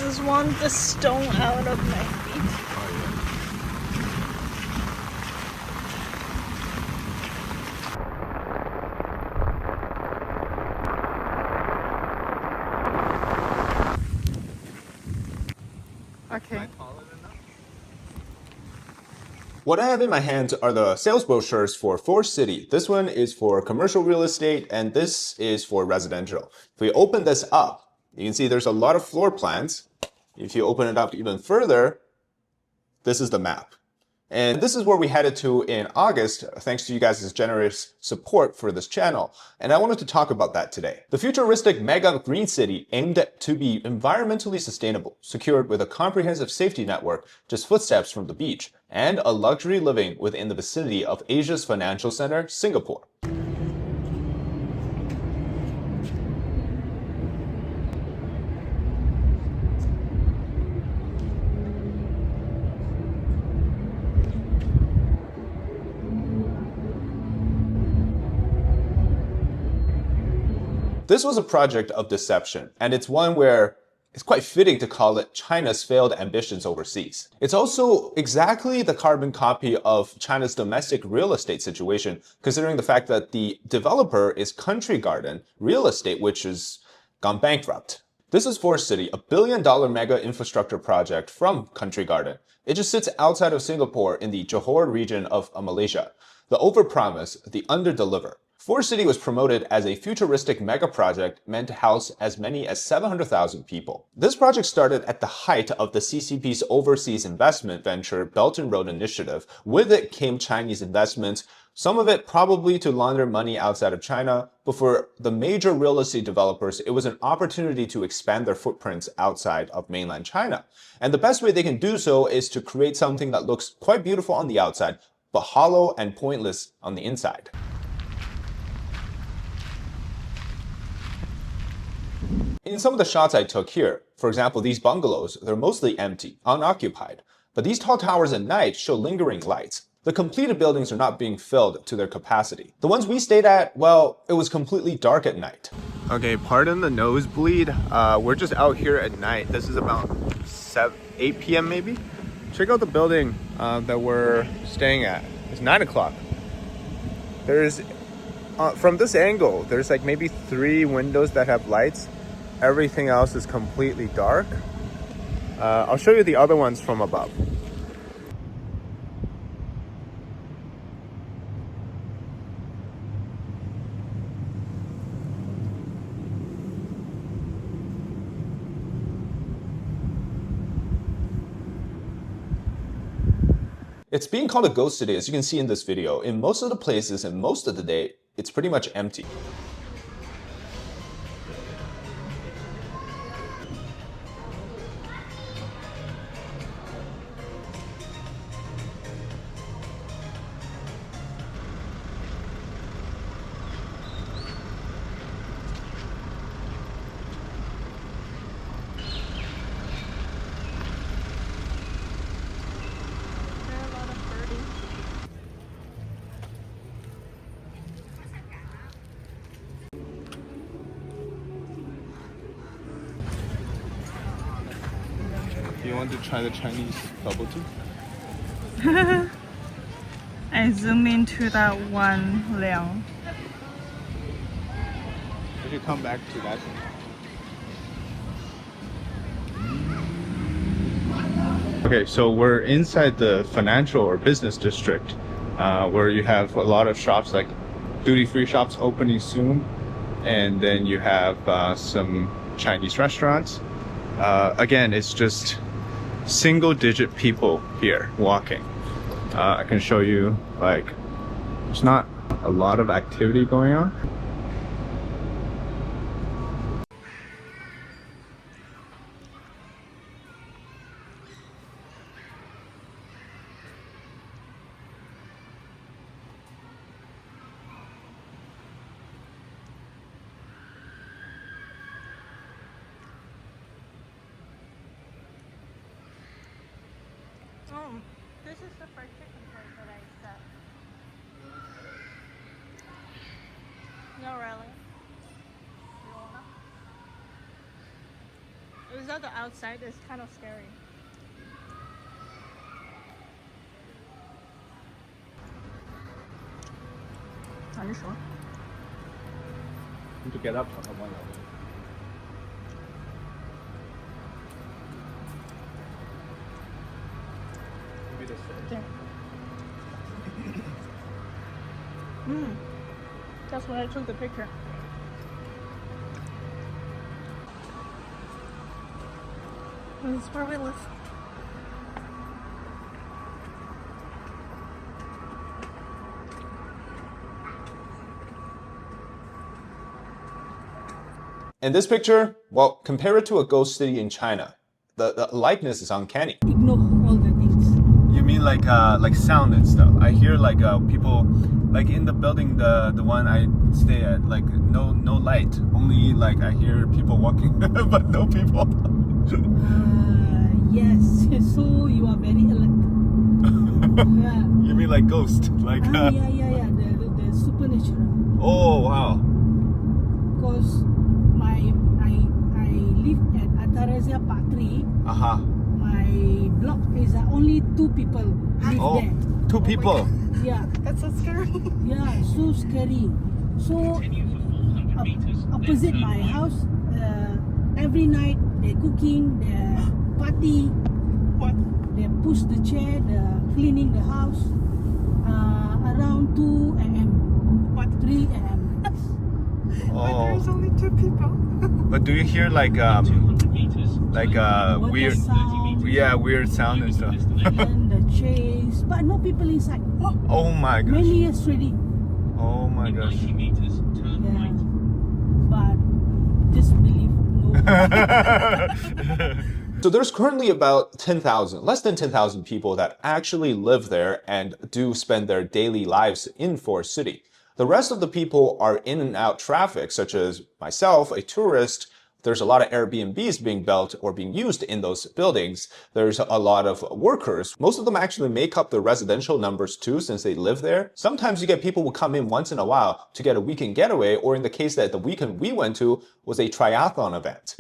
just want the stone out of my feet. Okay. What I have in my hands are the sales brochures for Forest City. This one is for commercial real estate and this is for residential. If we open this up, you can see there's a lot of floor plans. If you open it up even further, this is the map. And this is where we headed to in August, thanks to you guys' generous support for this channel. And I wanted to talk about that today. The futuristic mega green city aimed to be environmentally sustainable, secured with a comprehensive safety network just footsteps from the beach, and a luxury living within the vicinity of Asia's financial center, Singapore. This was a project of deception, and it's one where it's quite fitting to call it China's failed ambitions overseas. It's also exactly the carbon copy of China's domestic real estate situation, considering the fact that the developer is Country Garden Real Estate, which has gone bankrupt. This is Forest City, a $1 billion mega infrastructure project from Country Garden. It just sits outside of Singapore in the Johor region of Malaysia. The overpromise, the underdeliver. Forest City was promoted as a futuristic mega project meant to house as many as 700,000 people. This project started at the height of the CCP's overseas investment venture Belt and Road Initiative. With it came Chinese investments, some of it probably to launder money outside of China, but for the major real estate developers, it was an opportunity to expand their footprints outside of mainland China. And the best way they can do so is to create something that looks quite beautiful on the outside, but hollow and pointless on the inside. In some of the shots I took here, for example, these bungalows, they're mostly empty, unoccupied. But these tall towers at night show lingering lights. The completed buildings are not being filled to their capacity. The ones we stayed at, well, it was completely dark at night. Okay, pardon the nosebleed. We're just out here at night. This is about 8 p.m. maybe. Check out the building that we're staying at. It's 9 o'clock. There's, from this angle, there's like maybe 3 windows that have lights. Everything else is completely dark. I'll show you the other ones from above. It's being called a ghost city, as you can see in this video. In most of the places and most of the day, it's pretty much empty. Do you want to try the Chinese bubble tea? I zoom into that one Liang. We should come back to that. Okay, so we're inside the financial or business district where you have a lot of shops like duty-free shops opening soon, and then you have some Chinese restaurants. Again, it's just single-digit people here walking. I can show you, like, there's not a lot of activity going on. Oh, this is the fried chicken place that I said. No, really. You wanna? Is that the outside? It's kind of scary. Are you sure? To get up on one level. Maybe this way. That's when I took the picture. This is where we live. In this picture, well, compare it to a ghost city in China. The likeness is uncanny. Ignore all the things. You mean like sound and stuff? I hear like people, like in the building, the one I stay at, like no light, only like I hear people walking, but no people. Yes, so you are very alert. Yeah. You mean like ghost? Like Yeah. The supernatural. oh wow. Because I live at Atarazia Part 3. Aha. My block is only 2 people live Oh, there. 2 people. Yeah, That's so scary. yeah, so scary. So opposite my house, every night they're cooking, they're party. What? They push the chair, they're cleaning the house around 2 a.m. What? 3 a.m. But Oh. there's only 2 people. But do you hear like Water weird, sound, yeah, weird sound and stuff? and the chase, but no people inside. Oh my gosh. Many years already. Oh my gosh. Yeah. But just believe no. So there's currently about 10,000, less than 10,000 people that actually live there and do spend their daily lives in Forest City. The rest of the people are in and out traffic, such as myself, a tourist. There's a lot of Airbnbs being built or being used in those buildings. There's a lot of workers. Most of them actually make up the residential numbers too, since they live there. Sometimes you get people who come in once in a while to get a weekend getaway, or in the case that the weekend we went to was a triathlon event.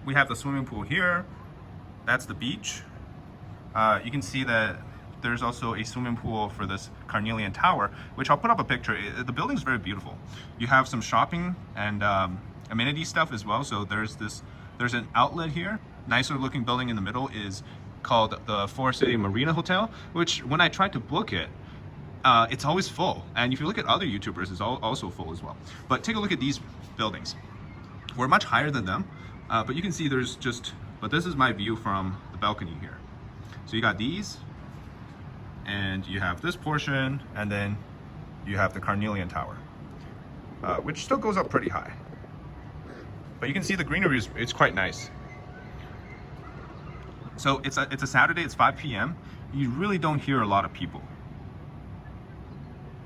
We have the swimming pool here. That's the beach. You can see that there's also a swimming pool for this Carnelian Tower, which I'll put up a picture. The building's very beautiful. You have some shopping and amenity stuff as well. So there's an outlet here. Nicer looking building in the middle is called the Forest City Marina Hotel, which when I tried to book it, it's always full. And if you look at other YouTubers, it's also full as well. But take a look at these buildings. We're much higher than them. But you can see but this is my view from the balcony here. So you got these, and you have this portion, and then you have the Carnelian Tower, which still goes up pretty high. But you can see the greenery it's quite nice. So it's a Saturday, it's 5 p.m. You really don't hear a lot of people.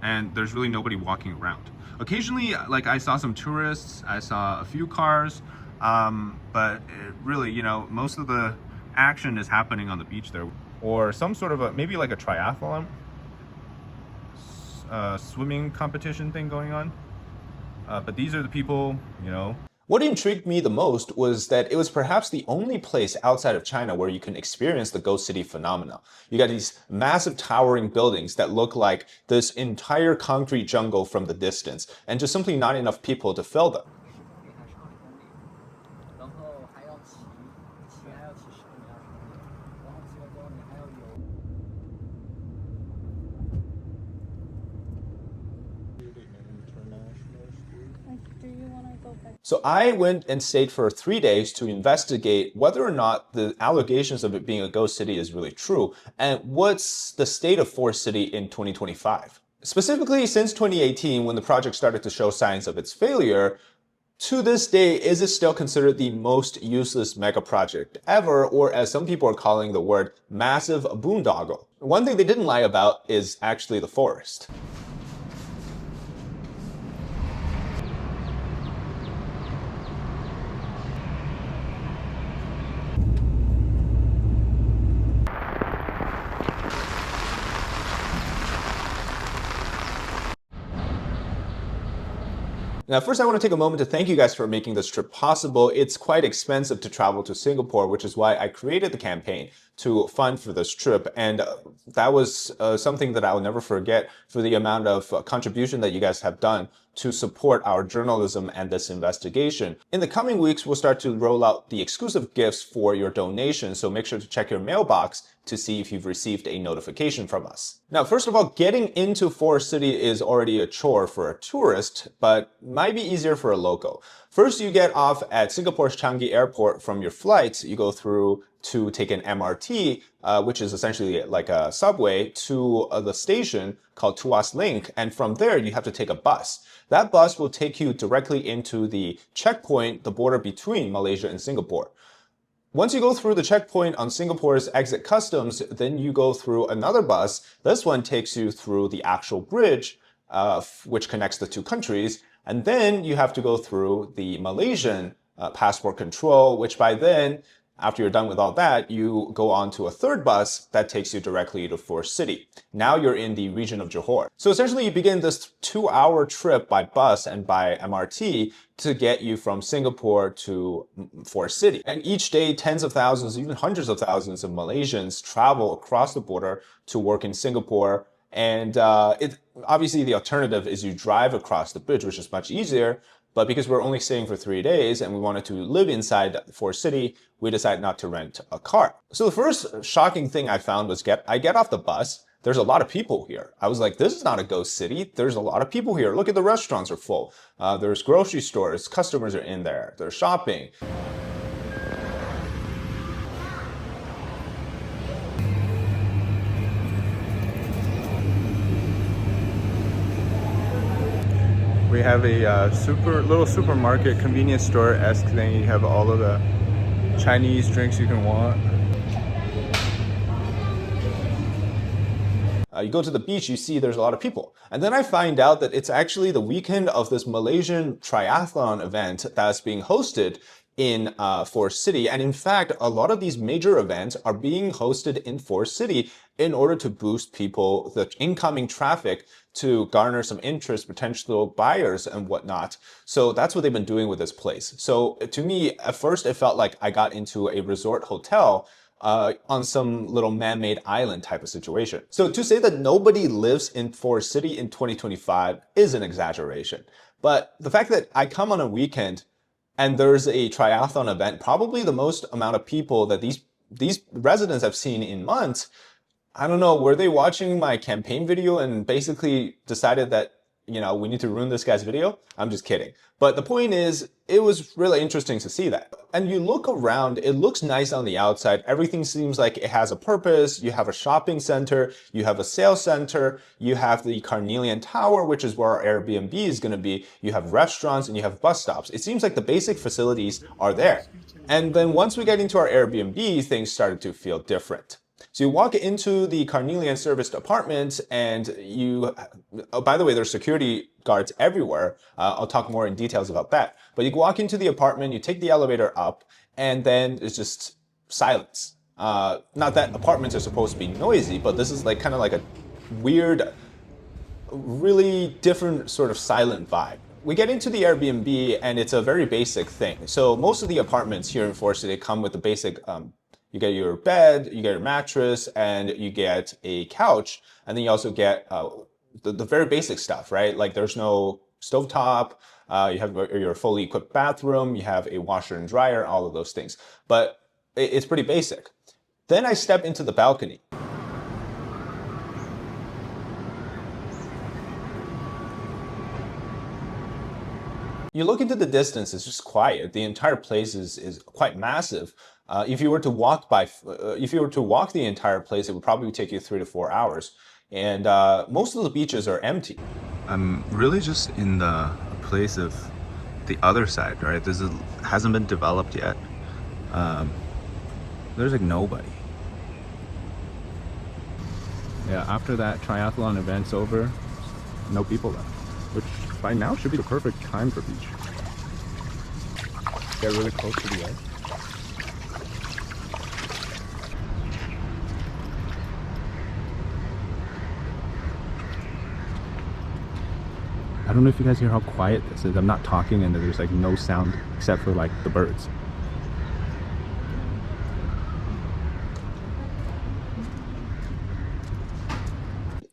And there's really nobody walking around. Occasionally, like I saw some tourists, I saw a few cars, but really, most of the action is happening on the beach there, or some sort of maybe like a triathlon, swimming competition thing going on. But these are the people, What intrigued me the most was that it was perhaps the only place outside of China where you can experience the ghost city phenomena. You got these massive towering buildings that look like this entire concrete jungle from the distance, and just simply not enough people to fill them. Do you want to go back? So I went and stayed for 3 days to investigate whether or not the allegations of it being a ghost city is really true, and what's the state of Forest City in 2025. Specifically, since 2018, when the project started to show signs of its failure, To this day, is it still considered the most useless mega project ever, or as some people are calling the word, massive boondoggle? One thing they didn't lie about is actually the forest. Now, first I want to take a moment to thank you guys for making this trip possible. It's quite expensive to travel to Singapore, which is why I created the campaign to fund for this trip. And that was something that I will never forget for the amount of contribution that you guys have done to support our journalism and this investigation. In the coming weeks, we'll start to roll out the exclusive gifts for your donations, so make sure to check your mailbox to see if you've received a notification from us. Now, first of all, getting into Forest City is already a chore for a tourist, but might be easier for a local. First, you get off at Singapore's Changi Airport from your flights. You go through to take an MRT, which is essentially like a subway, to the station called Tuas Link. And from there, you have to take a bus. That bus will take you directly into the checkpoint, the border between Malaysia and Singapore. Once you go through the checkpoint on Singapore's exit customs, then you go through another bus. This one takes you through the actual bridge, which connects the two countries. And then you have to go through the Malaysian passport control, which by then, after you're done with all that, you go on to a third bus that takes you directly to Forest City. Now you're in the region of Johor. So essentially you begin this 2-hour trip by bus and by MRT to get you from Singapore to Forest City. And each day, tens of thousands, even hundreds of thousands of Malaysians travel across the border to work in Singapore. And obviously the alternative is you drive across the bridge, which is much easier. But because we're only staying for 3 days and we wanted to live inside Forest City, we decided not to rent a car. So the first shocking thing I found was I get off the bus. There's a lot of people here. I was like, this is not a ghost city. There's a lot of people here. Look at the restaurants are full. There's grocery stores. Customers are in there. They're shopping. We have a little supermarket, convenience store-esque thing. You have all of the Chinese drinks you can want. You go to the beach, you see there's a lot of people. And then I find out that it's actually the weekend of this Malaysian triathlon event that's being hosted in Forest City. And in fact, a lot of these major events are being hosted in Forest City in order to boost the incoming traffic, to garner some interest, potential buyers and whatnot. So that's what they've been doing with this place. So to me, at first, it felt like I got into a resort hotel on some little man-made island type of situation. So to say that nobody lives in Forest City in 2025 is an exaggeration. But the fact that I come on a weekend and there's a triathlon event, probably the most amount of people that these residents have seen in months, I don't know, were they watching my campaign video and basically decided that, you know, we need to ruin this guy's video? I'm just kidding. But the point is, it was really interesting to see that. And you look around, it looks nice on the outside. Everything seems like it has a purpose. You have a shopping center, you have a sales center, you have the Carnelian Tower, which is where our Airbnb is going to be. You have restaurants and you have bus stops. It seems like the basic facilities are there. And then once we get into our Airbnb, things started to feel different. So you walk into the Carnelian serviced apartment and by the way, there's security guards everywhere. I'll talk more in details about that. But you walk into the apartment, you take the elevator up, and then it's just silence. Not that apartments are supposed to be noisy, but this is like kind of like a weird, really different sort of silent vibe. We get into the Airbnb and it's a very basic thing. So most of the apartments here in Forest City come with the basic you get your bed, you get your mattress, and you get a couch. And then you also get the very basic stuff, right? Like there's no stovetop, you have your fully equipped bathroom, you have a washer and dryer, all of those things. But it's pretty basic. Then I step into the balcony. You look into the distance, it's just quiet. The entire place is quite massive. If you were to walk the entire place, it would probably take you 3 to 4 hours. And most of the beaches are empty. I'm really just in the place of the other side, right? This hasn't been developed yet. There's like nobody. Yeah, after that triathlon event's over, no people left, which by now should be the perfect time for beach. Get really close to the edge. I don't know if you guys hear how quiet this is. I'm not talking and there's like no sound except for like the birds.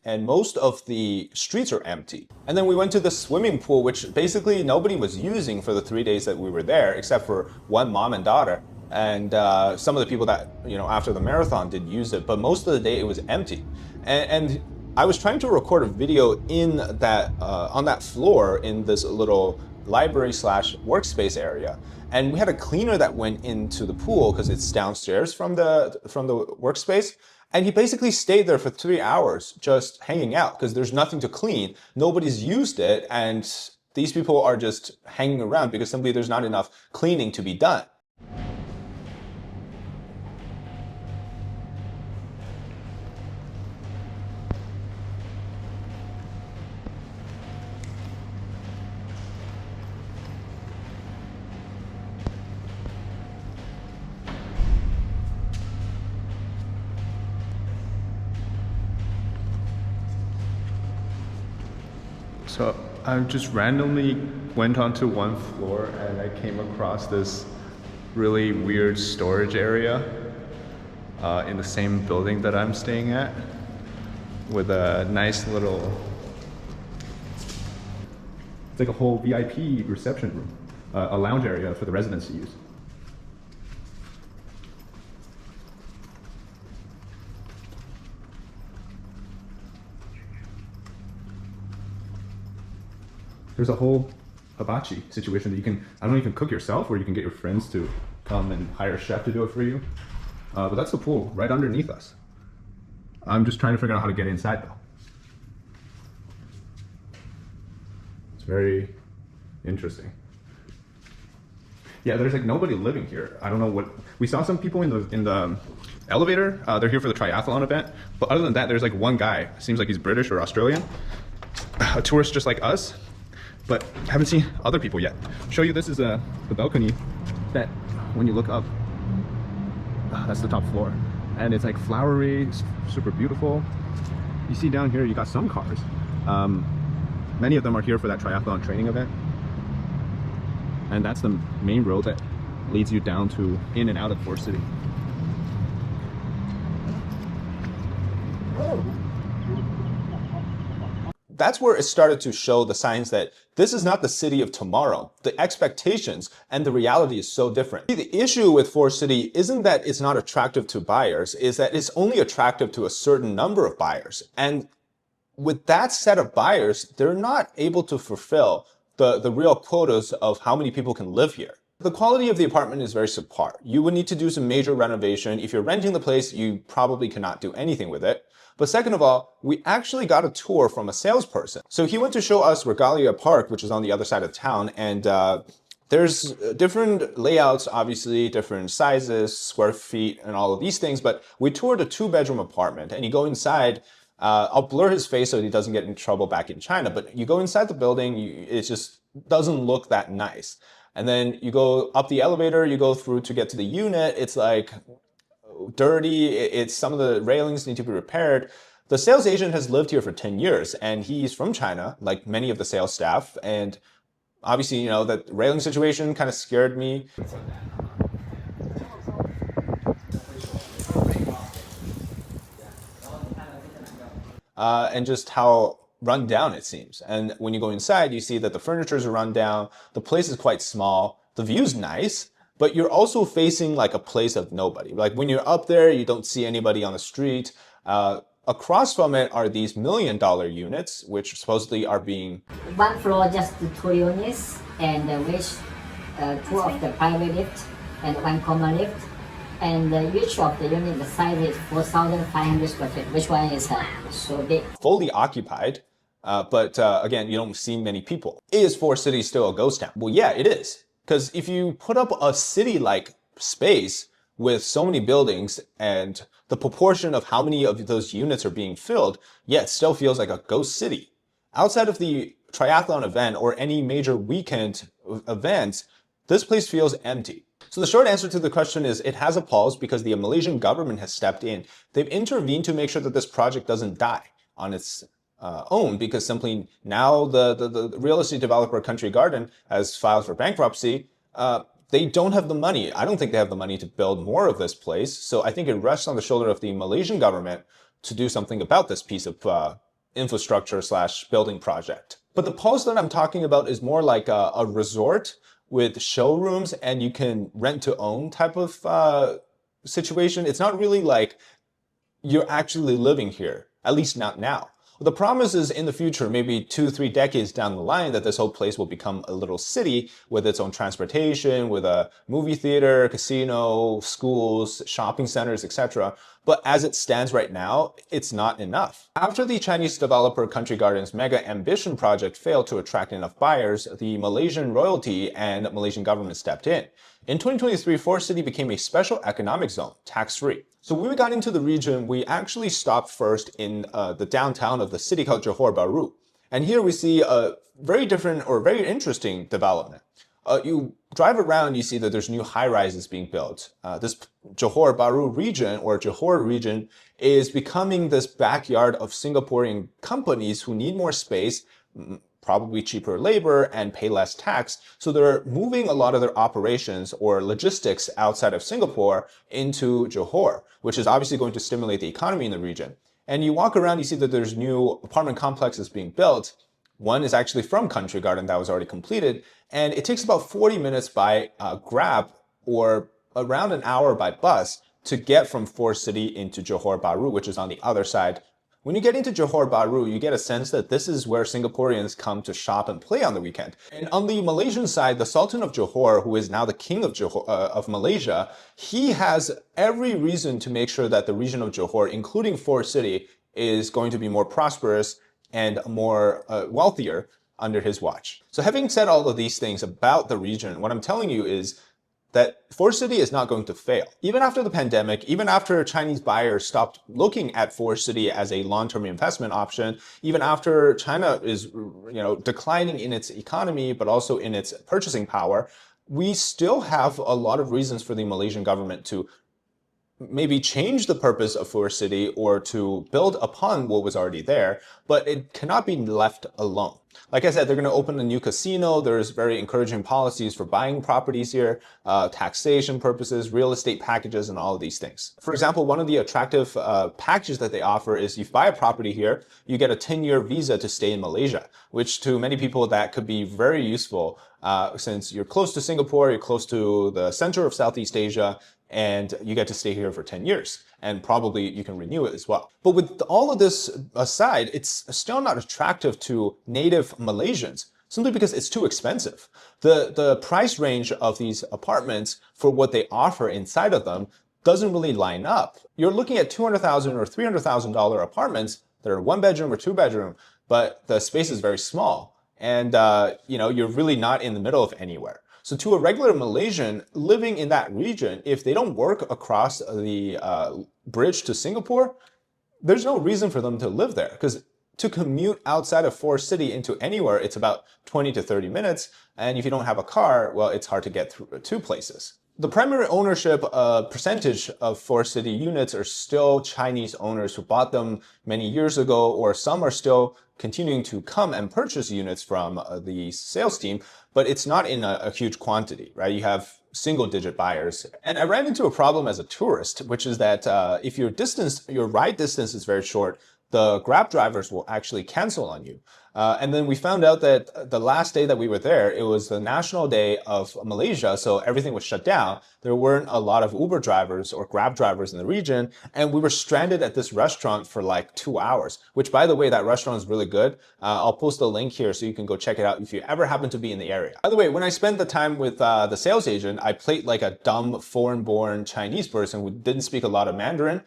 And most of the streets are empty. And then we went to the swimming pool, which basically nobody was using for the 3 days that we were there, except for one mom and daughter. And some of the people that, you know, after the marathon did use it, but most of the day it was empty. And I was trying to record a video in that, on that floor in this little library slash workspace area. And we had a cleaner that went into the pool because it's downstairs from the workspace. And he basically stayed there for 3 hours just hanging out because there's nothing to clean. Nobody's used it. And these people are just hanging around because simply there's not enough cleaning to be done. So I just randomly went onto one floor and I came across this really weird storage area in the same building that I'm staying at with a nice little, it's like a whole VIP reception room, a lounge area for the residents to use. There's a whole hibachi situation that you can, I don't know, you can cook yourself or you can get your friends to come and hire a chef to do it for you. But that's the pool right underneath us. I'm just trying to figure out how to get inside though. It's very interesting. Yeah, there's like nobody living here. I don't know what, we saw some people in the elevator. They're here for the triathlon event. But other than that, there's like one guy, seems like he's British or Australian, a tourist just like us. But haven't seen other people yet. I'll show you, this is the balcony that when you look up, that's the top floor. And it's like flowery, super beautiful. You see down here, you got some cars. Many of them are here for that triathlon training event. And that's the main road that leads you down to in and out of Forest City. That's where it started to show the signs that this is not the city of tomorrow. The expectations and the reality is so different. The issue with Forest City isn't that it's not attractive to buyers, is that it's only attractive to a certain number of buyers. And with that set of buyers, they're not able to fulfill the real quotas of how many people can live here. The quality of the apartment is very subpar. You would need to do some major renovation. If you're renting the place, you probably cannot do anything with it. But second of all, we actually got a tour from a salesperson. So he went to show us Regalia Park, which is on the other side of town. And there's different layouts, obviously, different sizes, square feet, and all of these things. But we toured a 2-bedroom apartment and you go inside. I'll blur his face so he doesn't get in trouble back in China. But you go inside the building, it just doesn't look that nice. And then you go up the elevator, you go through to get to the unit. It's like dirty. It's some of the railings need to be repaired. The sales agent has lived here for 10 years and he's from China, like many of the sales staff. And obviously, you know, that railing situation kind of scared me. And just how run down it seems. And when you go inside, you see that the furnitures are run down. The place is quite small. The view's nice, but you're also facing like a place of nobody. Like when you're up there, you don't see anybody on the street. Across from it are these $1 million units, which supposedly are being... One floor just 2 units, and which 2 of the private lift and 1 common lift. And each of the unit, the size is 4,500 square feet. Which one is so big? Fully occupied. But again, you don't see many people. Is Forest City still a ghost town? Well, yeah, it is. Because if you put up a city-like space with so many buildings and the proportion of how many of those units are being filled, yeah, it still feels like a ghost city. Outside of the triathlon event or any major weekend events, this place feels empty. So the short answer to the question is it has a pulse because the Malaysian government has stepped in. They've intervened to make sure that this project doesn't die on its own, because simply now the real estate developer Country Garden has filed for bankruptcy. They don't have the money. I don't think they have the money to build more of this place. So I think it rests on the shoulder of the Malaysian government to do something about this piece of infrastructure / building project. But the pulse that I'm talking about is more like a resort with showrooms and you can rent to own type of situation. It's not really like you're actually living here, at least not now. The promise is in the future, maybe 2-3 decades down the line, that this whole place will become a little city with its own transportation, with a movie theater, casino, schools, shopping centers, etc. But as it stands right now, it's not enough. After the Chinese developer Country Garden's mega ambition project failed to attract enough buyers, the Malaysian royalty and Malaysian government stepped in. In 2023, Forest City became a special economic zone, tax-free. So when we got into the region, we actually stopped first in the downtown of the city called Johor Bahru. And here we see a very different or very interesting development. You drive around, you see that there's new high-rises being built. This Johor Bahru region or Johor region is becoming this backyard of Singaporean companies who need more space, probably cheaper labor and pay less tax. So they're moving a lot of their operations or logistics outside of Singapore into Johor, which is obviously going to stimulate the economy in the region. And you walk around, you see that there's new apartment complexes being built. One is actually from Country Garden that was already completed. And it takes about 40 minutes by Grab or around an hour by bus to get from Forest City into Johor Bahru, which is on the other side. When you get into Johor Bahru, you get a sense that this is where Singaporeans come to shop and play on the weekend. And on the Malaysian side, the Sultan of Johor, who is now the king of of Malaysia, he has every reason to make sure that the region of Johor, including Forest City, is going to be more prosperous and more wealthier under his watch. So having said all of these things about the region, what I'm telling you is that Forest City is not going to fail. Even after the pandemic, even after Chinese buyers stopped looking at Forest City as a long-term investment option, even after China is, declining in its economy, but also in its purchasing power, we still have a lot of reasons for the Malaysian government to maybe change the purpose of Forest City or to build upon what was already there, but it cannot be left alone. Like I said, they're going to open a new casino. There's very encouraging policies for buying properties here, taxation purposes, real estate packages, and all of these things. For example, one of the attractive packages that they offer is if you buy a property here, you get a 10-year visa to stay in Malaysia, which to many people that could be very useful since you're close to Singapore, you're close to the center of Southeast Asia, and you get to stay here for 10 years. And probably you can renew it as well. But with all of this aside, it's still not attractive to native Malaysians, simply because it's too expensive. The price range of these apartments for what they offer inside of them doesn't really line up. You're looking at $200,000 or $300,000 apartments that are 1-bedroom or 2-bedroom, but the space is very small. And you're really not in the middle of anywhere. So to a regular Malaysian living in that region, if they don't work across the bridge to Singapore, there's no reason for them to live there, because to commute outside of Forest City into anywhere, it's about 20 to 30 minutes. And if you don't have a car, well, it's hard to get through to places. The primary ownership percentage of Forest City units are still Chinese owners who bought them many years ago, or some are still continuing to come and purchase units from the sales team, but it's not in a huge quantity, right? You have single-digit buyers. And I ran into a problem as a tourist, which is that if your ride distance is very short, the Grab drivers will actually cancel on you. And then we found out that the last day that we were there, it was the national day of Malaysia, so everything was shut down. There weren't a lot of Uber drivers or Grab drivers in the region, and we were stranded at this restaurant for like 2 hours, which, by the way, that restaurant is really good. I'll post a link here so you can go check it out if you ever happen to be in the area. By the way, when I spent the time with the sales agent, I played like a dumb foreign-born Chinese person who didn't speak a lot of Mandarin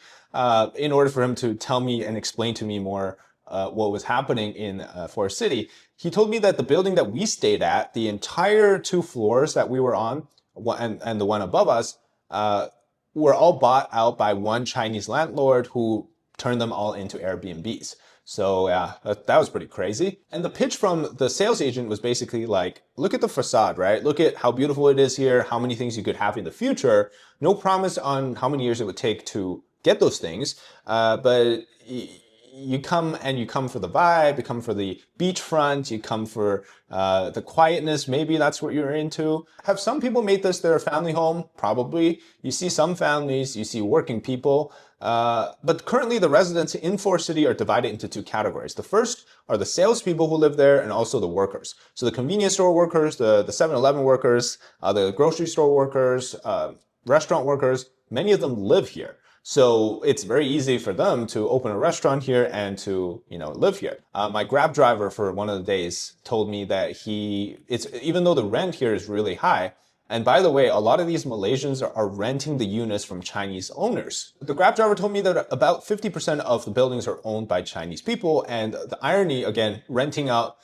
in order for him to tell me and explain to me more what was happening in Forest City. He told me that the building that we stayed at, the entire 2 floors that we were on, and the one above us, were all bought out by one Chinese landlord who turned them all into Airbnbs. So yeah, that was pretty crazy. And the pitch from the sales agent was basically like, look at the facade, right? Look at how beautiful it is here, how many things you could have in the future. No promise on how many years it would take to get those things, but you come for the vibe, you come for the beachfront, you come for the quietness. Maybe that's what you're into. Have some people made this their family home? Probably. You see some families, you see working people. But currently the residents in Forest City are divided into 2 categories. The first are the salespeople who live there and also the workers. So the convenience store workers, the 7-Eleven workers, the grocery store workers, restaurant workers, many of them live here. So it's very easy for them to open a restaurant here and to, live here. My Grab driver for one of the days told me that even though the rent here is really high, and by the way, a lot of these Malaysians are renting the units from Chinese owners. The Grab driver told me that about 50% of the buildings are owned by Chinese people. And the irony, again, renting out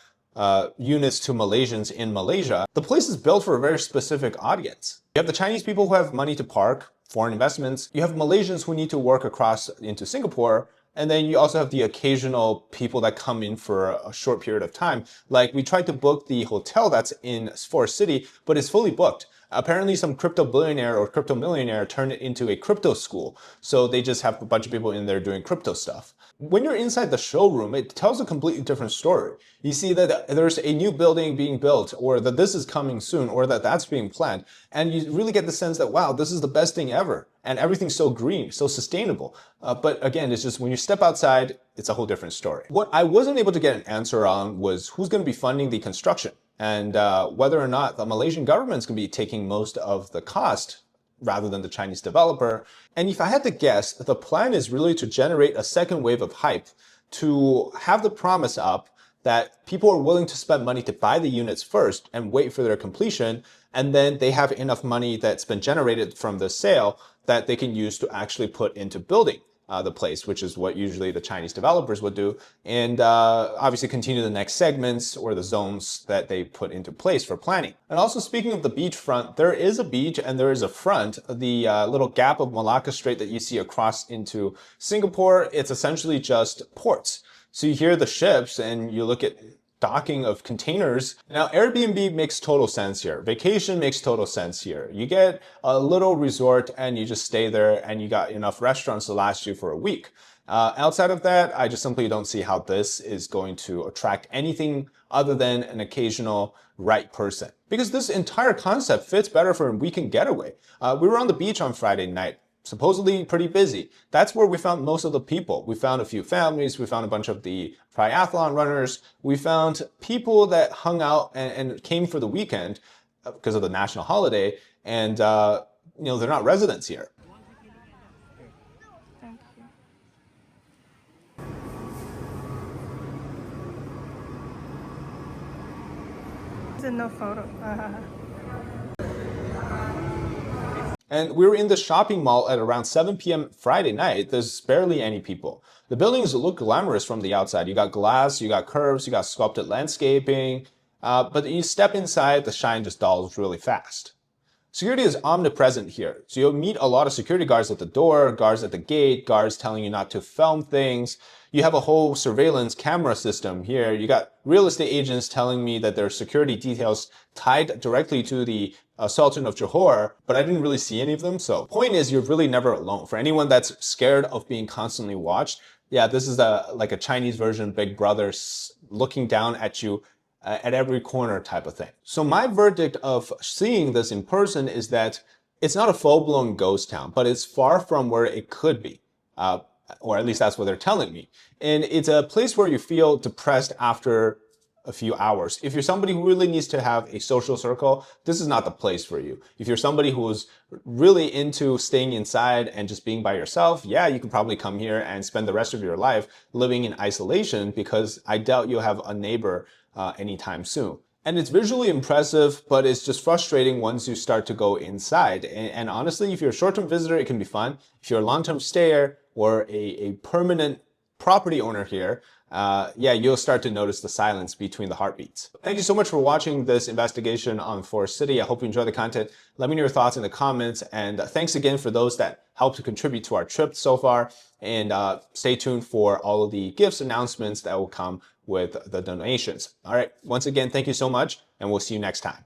units to Malaysians in Malaysia, the place is built for a very specific audience. You have the Chinese people who have money to park, foreign investments. You have Malaysians who need to work across into Singapore. And then you also have the occasional people that come in for a short period of time. Like we tried to book the hotel that's in Forest City, but it's fully booked. Apparently some crypto billionaire or crypto millionaire turned it into a crypto school. So they just have a bunch of people in there doing crypto stuff. When you're inside the showroom, it tells a completely different story. You see that there's a new building being built, or that this is coming soon, or that that's being planned. And you really get the sense that, wow, this is the best thing ever. And everything's so green, so sustainable. But again, it's just when you step outside, it's a whole different story. What I wasn't able to get an answer on was who's going to be funding the construction, and whether or not the Malaysian government's going to be taking most of the cost rather than the Chinese developer. And if I had to guess, the plan is really to generate a second wave of hype, to have the promise up that people are willing to spend money to buy the units first and wait for their completion, and then they have enough money that's been generated from the sale that they can use to actually put into building the place, which is what usually the Chinese developers would do, and obviously continue the next segments or the zones that they put into place for planning. And also, speaking of the beachfront, there is a beach and there is a front. The little gap of Malacca Strait that you see across into Singapore, it's essentially just ports. So you hear the ships and you look at docking of containers. Now, Airbnb makes total sense here. Vacation makes total sense here. You get a little resort and you just stay there, and you got enough restaurants to last you for a week. Outside of that, I just simply don't see how this is going to attract anything other than an occasional right person. Because this entire concept fits better for a weekend getaway. We were on the beach on Friday night. Supposedly pretty busy. That's where we found most of the people. We found a few families. We found a bunch of the triathlon runners. We found people that hung out and came for the weekend because of the national holiday. And, they're not residents here. Thank you. There's no photo. And we were in the shopping mall at around 7 p.m. Friday night. There's barely any people. The buildings look glamorous from the outside. You got glass, you got curves, you got sculpted landscaping. But you step inside, the shine just dulls really fast. Security is omnipresent here. So you'll meet a lot of security guards at the door, guards at the gate, guards telling you not to film things. You have a whole surveillance camera system here. You got real estate agents telling me that there are security details tied directly to the Sultan of Johor, but I didn't really see any of them. So point is, you're really never alone. For anyone that's scared of being constantly watched, yeah, this is like a Chinese version Big Brother looking down at you at every corner type of thing. So my verdict of seeing this in person is that it's not a full-blown ghost town, but it's far from where it could be. Or at least that's what they're telling me. And it's a place where you feel depressed after a few hours. If you're somebody who really needs to have a social circle, this is not the place for you. If you're somebody who's really into staying inside and just being by yourself, yeah, you can probably come here and spend the rest of your life living in isolation, because I doubt you'll have a neighbor anytime soon. And it's visually impressive, but it's just frustrating once you start to go inside. And honestly, if you're a short-term visitor, it can be fun. If you're a long-term stayer or a permanent property owner here, yeah, you'll start to notice the silence between the heartbeats. Thank you so much for watching this investigation on Forest City. I hope you enjoy the content. Let me know your thoughts in the comments. And thanks again for those that helped to contribute to our trip so far. And stay tuned for all of the gifts announcements that will come with the donations. All right, once again, thank you so much, and we'll see you next time.